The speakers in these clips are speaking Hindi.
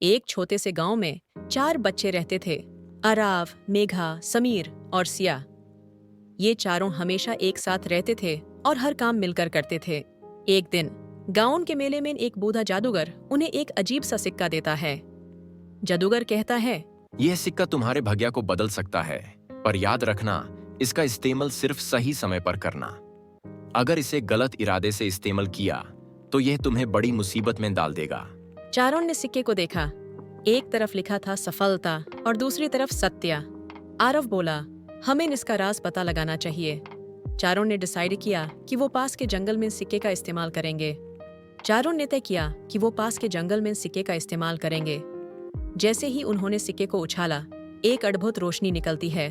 एक छोटे से गांव में 4 बच्चे रहते थे। आराव, मेघा, समीर और सिया। ये चारों हमेशा एक साथ रहते थे और हर काम मिलकर करते थे। एक दिन गांव के मेले में एक बूढ़ा जादूगर उन्हें एक अजीब सा सिक्का देता है। जादूगर कहता है, यह सिक्का तुम्हारे भाग्य को बदल सकता है, पर याद रखना, इसका इस्तेमाल सिर्फ सही समय पर करना। अगर इसे गलत इरादे से इस्तेमाल किया तो यह तुम्हें बड़ी मुसीबत में डाल देगा। चारों ने सिक्के को देखा। एक तरफ लिखा था सफलता और दूसरी तरफ सत्य। आरव बोला, हमें इसका राज पता लगाना चाहिए। चारों ने डिसाइड किया कि वो पास के जंगल में सिक्के का इस्तेमाल करेंगे। चारों ने तय किया कि वो पास के जंगल में सिक्के का इस्तेमाल करेंगे। जैसे ही उन्होंने सिक्के को उछाला, एक अद्भुत रोशनी निकलती है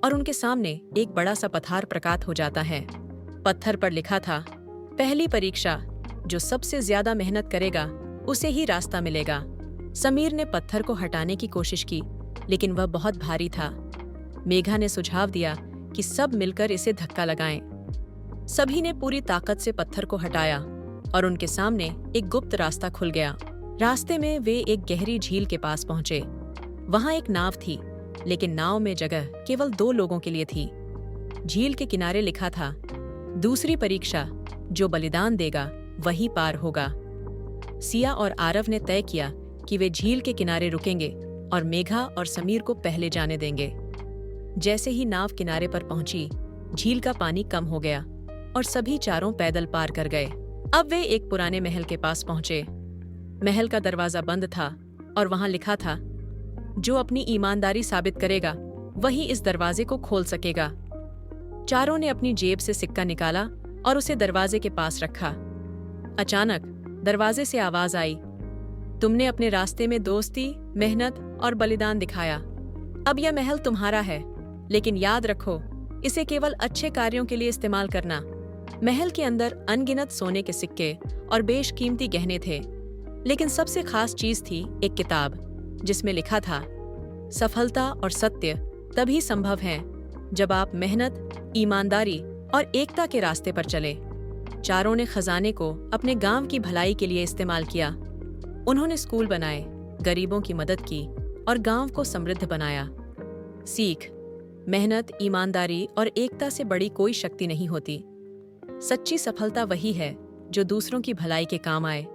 और उनके सामने एक बड़ा सा पत्थर प्रकट हो जाता है। पत्थर पर लिखा था, पहली परीक्षा, जो सबसे ज्यादा मेहनत करेगा उसे ही रास्ता मिलेगा। समीर ने पत्थर को हटाने की कोशिश की, लेकिन वह बहुत भारी था। मेघा ने सुझाव दिया कि सब मिलकर इसे धक्का लगाएं। सभी ने पूरी ताकत से पत्थर को हटाया और उनके सामने एक गुप्त रास्ता खुल गया। रास्ते में वे एक गहरी झील के पास पहुंचे। वहां एक नाव थी, लेकिन नाव में जगह केवल 2 लोगों के लिए थी। झील के किनारे लिखा था, दूसरी परीक्षा, जो बलिदान देगा वही पार होगा। सिया और आरव ने तय किया कि वे झील के किनारे रुकेंगे और मेघा और समीर को पहले जाने देंगे। जैसे ही नाव किनारे पर पहुंची, झील का पानी कम हो गया और सभी चारों पैदल पार कर गए। अब वे एक पुराने महल के पास पहुंचे। महल का दरवाजा बंद था और वहां लिखा था, जो अपनी ईमानदारी साबित करेगा वही इस दरवाजे को खोल सकेगा। चारों ने अपनी जेब से सिक्का निकाला और उसे दरवाजे के पास रखा। अचानक दरवाजे से आवाज आई, तुमने अपने रास्ते में दोस्ती, मेहनत और बलिदान दिखाया। अब यह महल तुम्हारा है, लेकिन याद रखो, इसे केवल अच्छे कार्यों के लिए इस्तेमाल करना। महल के अंदर अनगिनत सोने के सिक्के और बेशकीमती गहने थे, लेकिन सबसे खास चीज थी एक किताब, जिसमें लिखा था, सफलता और सत्य तभी संभव है जब आप मेहनत, ईमानदारी और एकता के रास्ते पर चले। चारों ने खजाने को अपने गांव की भलाई के लिए इस्तेमाल किया। उन्होंने स्कूल बनाए, गरीबों की मदद की और गांव को समृद्ध बनाया। सीख, मेहनत, ईमानदारी और एकता से बड़ी कोई शक्ति नहीं होती। सच्ची सफलता वही है जो दूसरों की भलाई के काम आए।